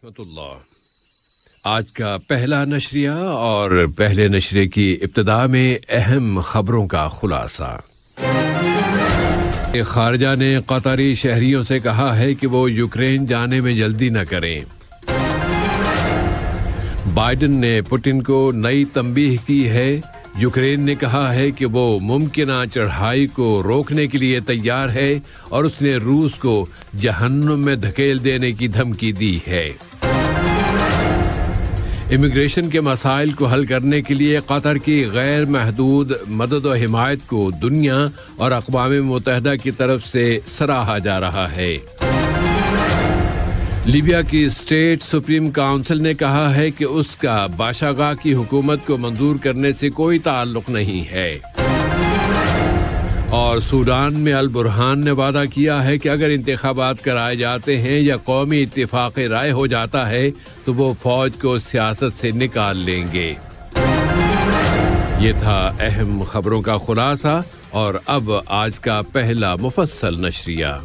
رحمۃ اللہ۔ آج کا پہلا نشریہ اور پہلے نشریے کی ابتدا میں اہم خبروں کا خلاصہ۔ خارجہ نے قطری شہریوں سے کہا ہے کہ وہ یوکرین جانے میں جلدی نہ کریں۔ بائیڈن نے پوٹن کو نئی تنبیہ کی ہے۔ یوکرین نے کہا ہے کہ وہ ممکنہ چڑھائی کو روکنے کے لیے تیار ہے اور اس نے روس کو جہنم میں دھکیل دینے کی دھمکی دی ہے۔ امیگریشن کے مسائل کو حل کرنے کے لیے قطر کی غیر محدود مدد و حمایت کو دنیا اور اقوام متحدہ کی طرف سے سراہا جا رہا ہے۔ لیبیا کی اسٹیٹ سپریم کونسل نے کہا ہے کہ اس کا باشاگاہ کی حکومت کو منظور کرنے سے کوئی تعلق نہیں ہے۔ اور سوڈان میں البرہان نے وعدہ کیا ہے کہ اگر انتخابات کرائے جاتے ہیں یا قومی اتفاق رائے ہو جاتا ہے تو وہ فوج کو سیاست سے نکال لیں گے۔ یہ تھا اہم خبروں کا خلاصہ، اور اب آج کا پہلا مفصل نشریہ۔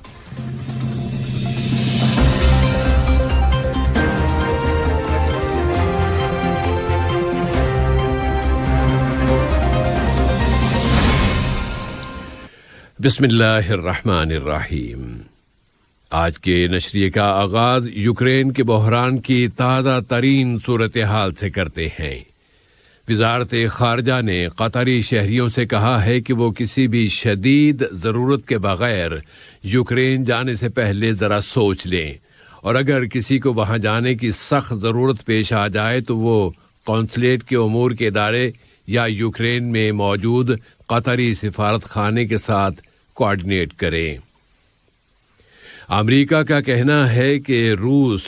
بسم اللہ الرحمن الرحیم۔ آج کے نشریے کا آغاز یوکرین کے بحران کی تازہ ترین صورتحال سے کرتے ہیں۔ وزارت خارجہ نے قطری شہریوں سے کہا ہے کہ وہ کسی بھی شدید ضرورت کے بغیر یوکرین جانے سے پہلے ذرا سوچ لیں، اور اگر کسی کو وہاں جانے کی سخت ضرورت پیش آ جائے تو وہ قونصلیٹ کے امور کے ادارے یا یوکرین میں موجود قطری سفارت خانے کے ساتھ کوآرڈینیٹ کریں۔ امریکہ کا کہنا ہے کہ روس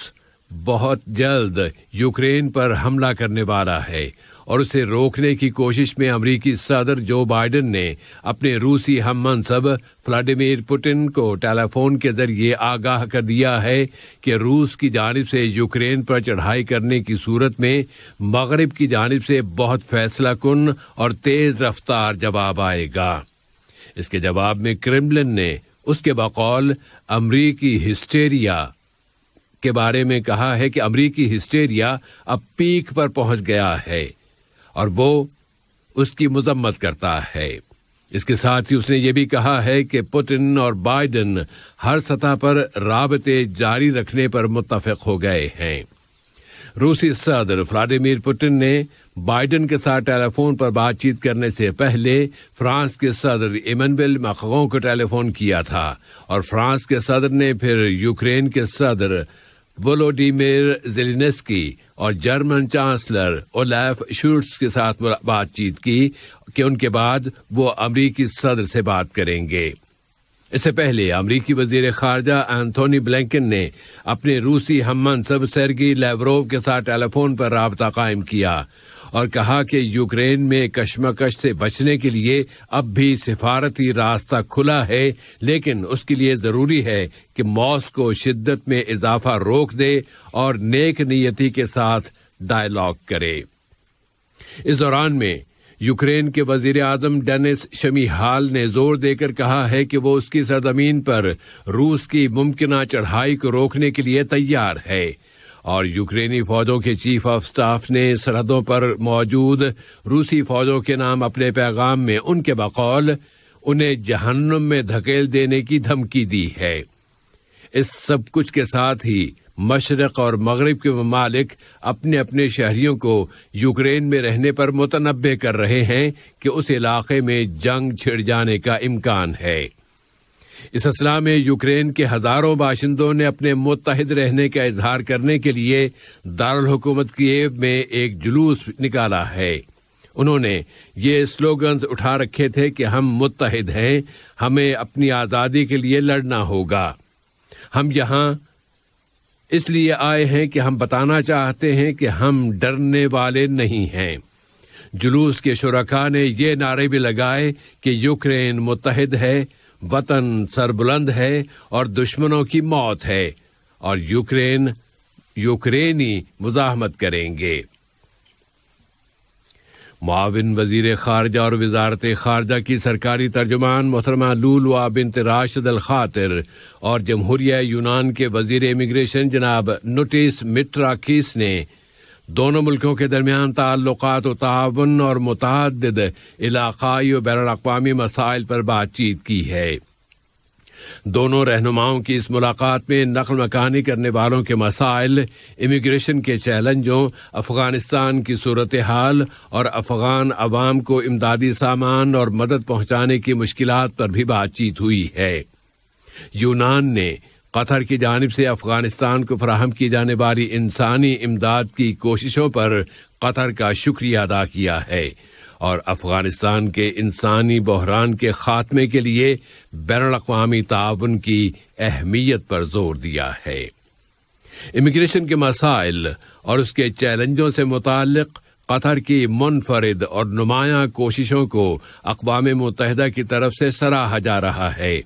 بہت جلد یوکرین پر حملہ کرنے والا ہے، اور اسے روکنے کی کوشش میں امریکی صدر جو بائیڈن نے اپنے روسی ہم منصب ولاڈیمیر پوٹن کو ٹیلی فون کے ذریعے آگاہ کر دیا ہے کہ روس کی جانب سے یوکرین پر چڑھائی کرنے کی صورت میں مغرب کی جانب سے بہت فیصلہ کن اور تیز رفتار جواب آئے گا۔ اس کے جواب میں کرملن نے اس کے بقول امریکی ہسٹیریا کے بارے میں کہا ہے کہ امریکی ہسٹیریا اب پیک پر پہنچ گیا ہے اور وہ اس کی مذمت کرتا ہے۔ اس کے ساتھ ہی اس نے یہ بھی کہا ہے کہ پوٹن اور بائیڈن ہر سطح پر رابطے جاری رکھنے پر متفق ہو گئے ہیں۔ روسی صدر ولاڈیمیر پوٹن نے بائیڈن کے ساتھ ٹیلی فون پر بات چیت کرنے سے پہلے فرانس کے صدر ایمانوئل میکرون کو ٹیلی فون کیا تھا، اور فرانس کے صدر نے پھر یوکرین کے صدر وولودیمیر زیلنسکی اور جرمن چانسلر اولاف شولٹز کے ساتھ بات چیت کی کہ ان کے بعد وہ امریکی صدر سے بات کریں گے۔ اس سے پہلے امریکی وزیر خارجہ اینتھونی بلنکن نے اپنے روسی ہم منصب سرگی لیوروو کے ساتھ ٹیلی فون پر رابطہ قائم کیا اور کہا کہ یوکرین میں کشمکش سے بچنے کے لیے اب بھی سفارتی راستہ کھلا ہے، لیکن اس کے لیے ضروری ہے کہ ماسکو شدت میں اضافہ روک دے اور نیک نیتی کے ساتھ ڈائیلاگ کرے۔ اس دوران میں یوکرین کے وزیر اعظم ڈینس شمیہال نے زور دے کر کہا ہے کہ وہ اس کی سرزمین پر روس کی ممکنہ چڑھائی کو روکنے کے لیے تیار ہے، اور یوکرینی فوجوں کے چیف آف سٹاف نے سرحدوں پر موجود روسی فوجوں کے نام اپنے پیغام میں ان کے بقول انہیں جہنم میں دھکیل دینے کی دھمکی دی ہے۔ اس سب کچھ کے ساتھ ہی مشرق اور مغرب کے ممالک اپنے اپنے شہریوں کو یوکرین میں رہنے پر متنبہ کر رہے ہیں کہ اس علاقے میں جنگ چھڑ جانے کا امکان ہے۔ اس اصلاح میں یوکرین کے ہزاروں باشندوں نے اپنے متحد رہنے کا اظہار کرنے کے لیے دارالحکومت کییو میں ایک جلوس نکالا ہے۔ انہوں نے یہ سلوگنز اٹھا رکھے تھے کہ ہم متحد ہیں، ہمیں اپنی آزادی کے لیے لڑنا ہوگا، ہم یہاں اس لیے آئے ہیں کہ ہم بتانا چاہتے ہیں کہ ہم ڈرنے والے نہیں ہیں۔ جلوس کے شرکاء نے یہ نعرے بھی لگائے کہ یوکرین متحد ہے، وطن سربلند ہے اور دشمنوں کی موت ہے، اور یوکرینی مزاحمت کریں گے۔ معاون وزیر خارجہ اور وزارت خارجہ کی سرکاری ترجمان محترمہ لولوا بنت راشد الخاطر اور جمہوریہ یونان کے وزیر امیگریشن جناب نوٹس مٹراکیس نے دونوں ملکوں کے درمیان تعلقات و تعاون اور متعدد علاقائی و بین الاقوامی مسائل پر بات چیت کی ہے۔ دونوں رہنماؤں کی اس ملاقات میں نقل مکانی کرنے والوں کے مسائل، امیگریشن کے چیلنجوں، افغانستان کی صورتحال اور افغان عوام کو امدادی سامان اور مدد پہنچانے کی مشکلات پر بھی بات چیت ہوئی ہے۔ یونان نے قطر کی جانب سے افغانستان کو فراہم کی جانے والی انسانی امداد کی کوششوں پر قطر کا شکریہ ادا کیا ہے اور افغانستان کے انسانی بحران کے خاتمے کے لیے بین الاقوامی تعاون کی اہمیت پر زور دیا ہے۔ امیگریشن کے مسائل اور اس کے چیلنجوں سے متعلق قطر کی منفرد اور نمایاں کوششوں کو اقوام متحدہ کی طرف سے سراہا جا رہا ہے۔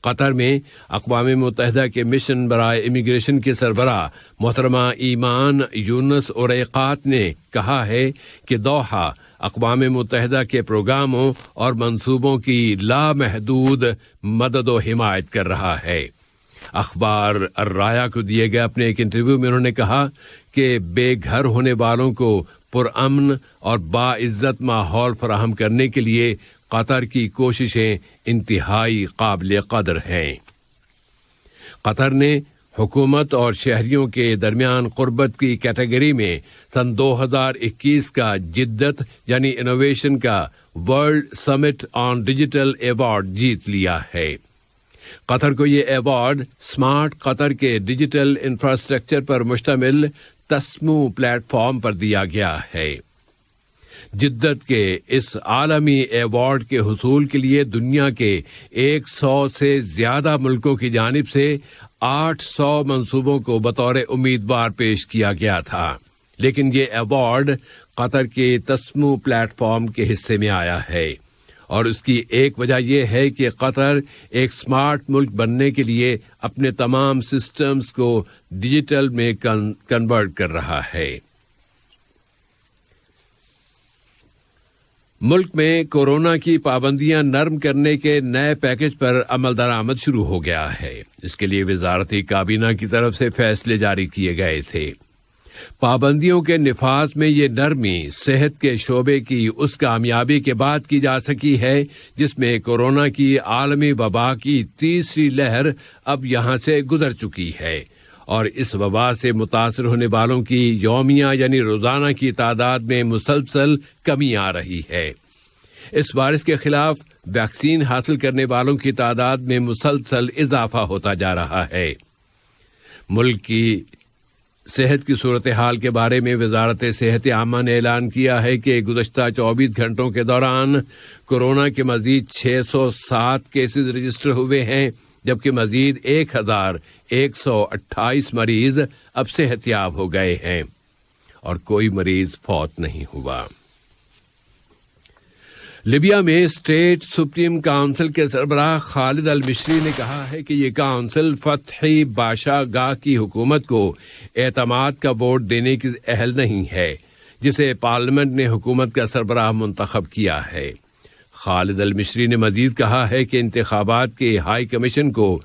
قطر میں اقوام متحدہ کے مشن برائے امیگریشن کے سربراہ محترمہ ایمان یونس اوریقات نے کہا ہے کہ دوحہ اقوام متحدہ کے پروگراموں اور منصوبوں کی لامحدود مدد و حمایت کر رہا ہے۔ اخبار الرایا کو دیے گئے اپنے ایک انٹرویو میں انہوں نے کہا کہ بے گھر ہونے والوں کو پرامن اور باعزت ماحول فراہم کرنے کے لیے قطر کی کوششیں انتہائی قابل قدر ہیں۔ قطر نے حکومت اور شہریوں کے درمیان قربت کی کیٹیگری میں سن 2021 کا جدت یعنی انوویشن کا world summit on digital award جیت لیا ہے۔ قطر کو یہ ایوارڈ اسمارٹ قطر کے ڈیجیٹل انفراسٹرکچر پر مشتمل تسمو پلیٹ فارم پر دیا گیا ہے۔ جدت کے اس عالمی ایوارڈ کے حصول کے لیے دنیا کے 100 سے زیادہ ملکوں کی جانب سے 800 منصوبوں کو بطور امیدوار پیش کیا گیا تھا، لیکن یہ ایوارڈ قطر کے تسمو پلیٹ فارم کے حصے میں آیا ہے اور اس کی ایک وجہ یہ ہے کہ قطر ایک سمارٹ ملک بننے کے لیے اپنے تمام سسٹمز کو ڈیجیٹل میں کنورٹ کر رہا ہے۔ ملک میں کورونا کی پابندیاں نرم کرنے کے نئے پیکج پر عمل درآمد شروع ہو گیا ہے۔ اس کے لیے وزارتی کابینہ کی طرف سے فیصلے جاری کیے گئے تھے۔ پابندیوں کے نفاذ میں یہ نرمی صحت کے شعبے کی اس کامیابی کے بعد کی جا سکی ہے جس میں کورونا کی عالمی وبا کی تیسری لہر اب یہاں سے گزر چکی ہے اور اس وبا سے متاثر ہونے والوں کی یومیہ یعنی روزانہ کی تعداد میں مسلسل کمی آ رہی ہے۔ اس وائرس کے خلاف ویکسین حاصل کرنے والوں کی تعداد میں مسلسل اضافہ ہوتا جا رہا ہے۔ ملک کی صحت کی صورتحال کے بارے میں وزارت صحت عامہ نے اعلان کیا ہے کہ گزشتہ 24 گھنٹوں کے دوران کورونا کے مزید 607 کیسز رجسٹر ہوئے ہیں، جبکہ مزید 1128 مریض اب صحت یاب ہو گئے ہیں اور کوئی مریض فوت نہیں ہوا۔ لیبیا میں اسٹیٹ سپریم کونسل کے سربراہ خالد المشری نے کہا ہے کہ یہ کونسل فتحی بادشاہ گاہ کی حکومت کو اعتماد کا ووٹ دینے کی اہل نہیں ہے، جسے پارلیمنٹ نے حکومت کا سربراہ منتخب کیا ہے۔ خالد المشری نے مزید کہا ہے کہ انتخابات کے ہائی کمیشن کو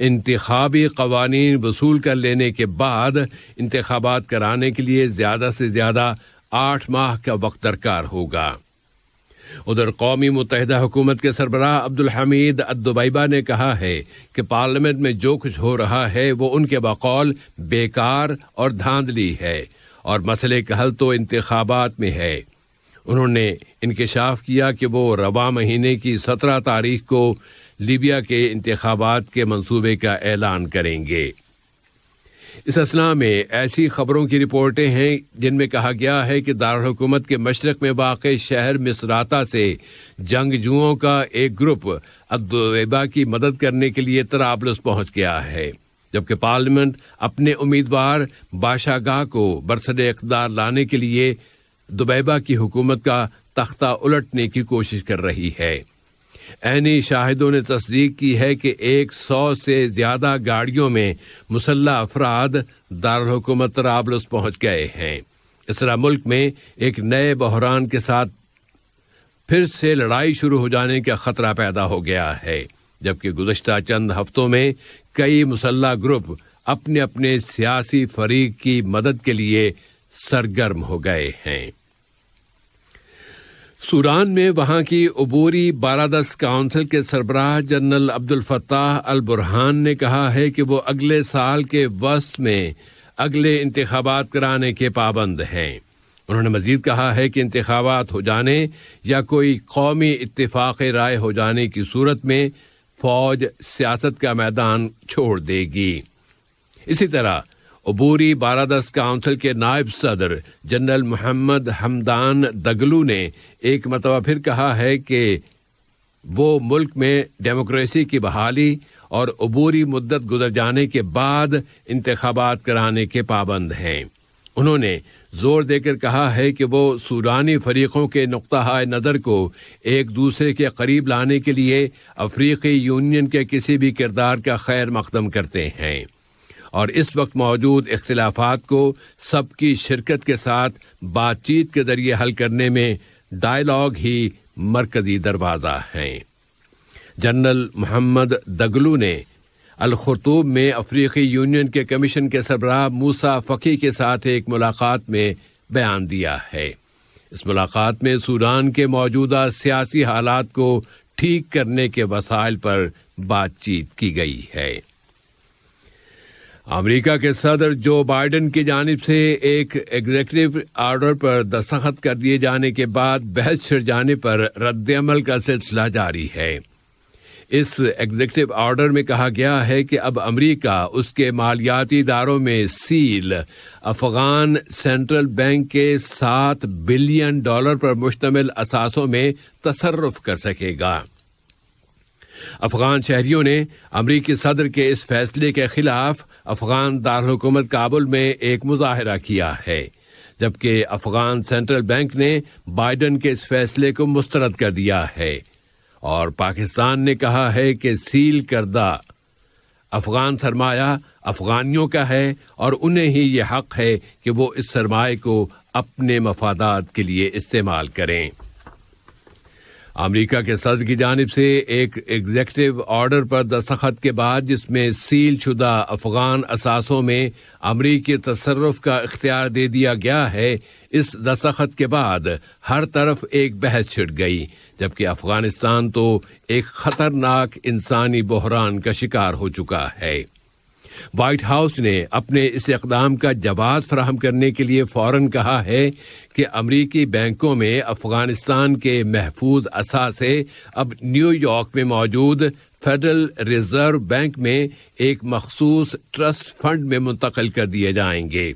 انتخابی قوانین وصول کر لینے کے بعد انتخابات کرانے کے لیے زیادہ سے زیادہ 8 ماہ کا وقت درکار ہوگا۔ ادھر قومی متحدہ حکومت کے سربراہ عبدالحمید الدبیبہ نے کہا ہے کہ پارلیمنٹ میں جو کچھ ہو رہا ہے وہ ان کے بقول بیکار اور دھاندلی ہے اور مسئلے کا حل تو انتخابات میں ہے۔ انہوں نے انکشاف کیا کہ وہ رواں مہینے کی 17 تاریخ کو لیبیا کے انتخابات کے منصوبے کا اعلان کریں گے۔ اس اثناء میں ایسی خبروں کی رپورٹیں ہیں جن میں کہا گیا ہے کہ دارالحکومت کے مشرق میں واقع شہر مصراتا سے جنگجوؤں کا ایک گروپ الدبیبہ کی مدد کرنے کے لیے طرابلس پہنچ گیا ہے، جبکہ پارلیمنٹ اپنے امیدوار بادشاہ گاہ کو برسر اقتدار لانے کے لیے دبیبہ کی حکومت کا تختہ الٹنے کی کوشش کر رہی ہے۔ عینی شاہدوں نے تصدیق کی ہے کہ 100 سے زیادہ گاڑیوں میں مسلح افراد دارالحکومت طرابلس پہنچ گئے ہیں۔ اس طرح ملک میں ایک نئے بحران کے ساتھ پھر سے لڑائی شروع ہو جانے کا خطرہ پیدا ہو گیا ہے، جبکہ گزشتہ چند ہفتوں میں کئی مسلح گروپ اپنے اپنے سیاسی فریق کی مدد کے لیے سرگرم ہو گئے ہیں۔ سوڈان میں وہاں کی عبوری بالادست کونسل کے سربراہ جنرل عبد الفتاح البرہان نے کہا ہے کہ وہ اگلے سال کے وسط میں اگلے انتخابات کرانے کے پابند ہیں۔ انہوں نے مزید کہا ہے کہ انتخابات ہو جانے یا کوئی قومی اتفاق رائے ہو جانے کی صورت میں فوج سیاست کا میدان چھوڑ دے گی۔ اسی طرح عبوری بالادست کونسل کے نائب صدر جنرل محمد حمدان دگلو نے ایک مرتبہ پھر کہا ہے کہ وہ ملک میں ڈیموکریسی کی بحالی اور عبوری مدت گزر جانے کے بعد انتخابات کرانے کے پابند ہیں۔ انہوں نے زور دے کر کہا ہے کہ وہ سوڈانی فریقوں کے نقطہ نظر کو ایک دوسرے کے قریب لانے کے لیے افریقی یونین کے کسی بھی کردار کا خیر مقدم کرتے ہیں اور اس وقت موجود اختلافات کو سب کی شرکت کے ساتھ بات چیت کے ذریعے حل کرنے میں ڈائیلاگ ہی مرکزی دروازہ ہیں۔ جنرل محمد دگلو نے الخرطوم میں افریقی یونین کے کمیشن کے سربراہ موسیٰ فقی کے ساتھ ایک ملاقات میں بیان دیا ہے۔ اس ملاقات میں سوڈان کے موجودہ سیاسی حالات کو ٹھیک کرنے کے وسائل پر بات چیت کی گئی ہے۔ امریکہ کے صدر جو بائیڈن کی جانب سے ایک ایگزیکٹو آرڈر پر دستخط کر دیے جانے کے بعد بحث چھڑ جانے پر رد عمل کا سلسلہ جاری ہے۔ اس ایگزیکٹو آرڈر میں کہا گیا ہے کہ اب امریکہ اس کے مالیاتی اداروں میں سیل افغان سینٹرل بینک کے $7 بلین پر مشتمل اثاثوں میں تصرف کر سکے گا۔ افغان شہریوں نے امریکی صدر کے اس فیصلے کے خلاف افغان دارالحکومت کابل میں ایک مظاہرہ کیا ہے، جبکہ افغان سینٹرل بینک نے بائیڈن کے اس فیصلے کو مسترد کر دیا ہے اور پاکستان نے کہا ہے کہ سیل کردہ افغان سرمایہ افغانیوں کا ہے اور انہیں ہی یہ حق ہے کہ وہ اس سرمایہ کو اپنے مفادات کے لیے استعمال کریں۔ امریکہ کے صدر کی جانب سے ایک ایگزیکٹو آرڈر پر دستخط کے بعد جس میں سیل شدہ افغان اثاثوں میں امریکی تصرف کا اختیار دے دیا گیا ہے، اس دستخط کے بعد ہر طرف ایک بحث چھڑ گئی، جبکہ افغانستان تو ایک خطرناک انسانی بحران کا شکار ہو چکا ہے۔ وائٹ ہاؤس نے اپنے اس اقدام کا جواز فراہم کرنے کے لیے فوراً کہا ہے کہ امریکی بینکوں میں افغانستان کے محفوظ اثاثے اب نیو یارک میں موجود فیڈرل ریزرو بینک میں ایک مخصوص ٹرسٹ فنڈ میں منتقل کر دیے جائیں گے۔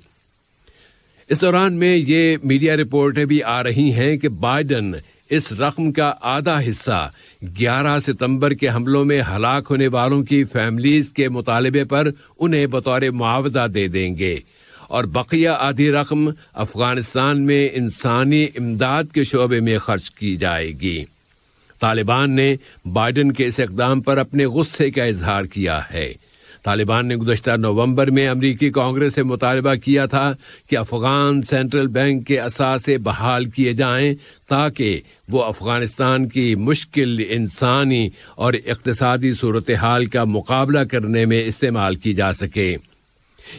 اس دوران میں یہ میڈیا رپورٹیں بھی آ رہی ہیں کہ بائیڈن اس رقم کا آدھا حصہ 11 ستمبر کے حملوں میں ہلاک ہونے والوں کی فیملیز کے مطالبے پر انہیں بطور معاوضہ دے دیں گے اور بقیہ آدھی رقم افغانستان میں انسانی امداد کے شعبے میں خرچ کی جائے گی۔ طالبان نے بائیڈن کے اس اقدام پر اپنے غصے کا اظہار کیا ہے۔ طالبان نے گزشتہ نومبر میں امریکی کانگریس سے مطالبہ کیا تھا کہ افغان سینٹرل بینک کے اثاثے بحال کیے جائیں تاکہ وہ افغانستان کی مشکل انسانی اور اقتصادی صورتحال کا مقابلہ کرنے میں استعمال کی جا سکے۔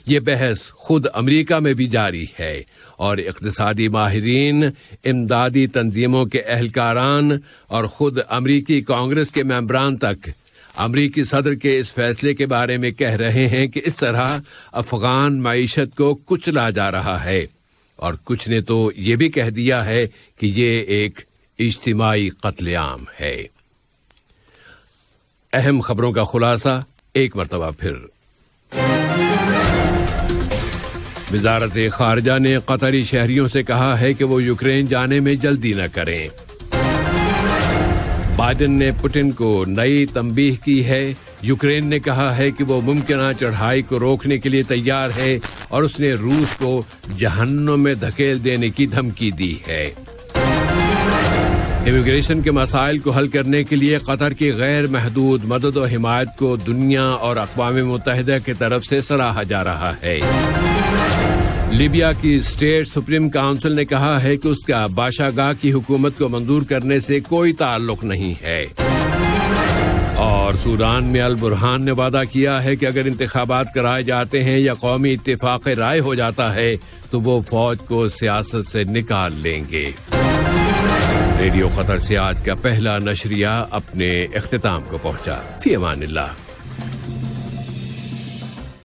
یہ بحث خود امریکہ میں بھی جاری ہے اور اقتصادی ماہرین، امدادی تنظیموں کے اہلکاران اور خود امریکی کانگریس کے ممبران تک امریکی صدر کے اس فیصلے کے بارے میں کہہ رہے ہیں کہ اس طرح افغان معیشت کو کچلا جا رہا ہے، اور کچھ نے تو یہ بھی کہہ دیا ہے کہ یہ ایک اجتماعی قتل عام ہے۔ اہم خبروں کا خلاصہ ایک مرتبہ پھر۔ وزارت خارجہ نے قطری شہریوں سے کہا ہے کہ وہ یوکرین جانے میں جلدی نہ کریں۔ بائیڈن نے پوٹن کو نئی تنبیہ کی ہے۔ یوکرین نے کہا ہے کہ وہ ممکنہ چڑھائی کو روکنے کے لیے تیار ہے اور اس نے روس کو جہنم میں دھکیل دینے کی دھمکی دی ہے۔ امیگریشن کے مسائل کو حل کرنے کے لیے قطر کی غیر محدود مدد و حمایت کو دنیا اور اقوام متحدہ کی طرف سے سراہا جا رہا ہے۔ لیبیا کی اسٹیٹ سپریم کونسل نے کہا ہے کہ اس کا باشاگاہ کی حکومت کو منظور کرنے سے کوئی تعلق نہیں ہے۔ اور سوڈان میں البرہان نے وعدہ کیا ہے کہ اگر انتخابات کرائے جاتے ہیں یا قومی اتفاق رائے ہو جاتا ہے تو وہ فوج کو سیاست سے نکال لیں گے۔ ریڈیو قطر سے آج کا پہلا نشریہ اپنے اختتام کو پہنچا۔ فی امان اللہ۔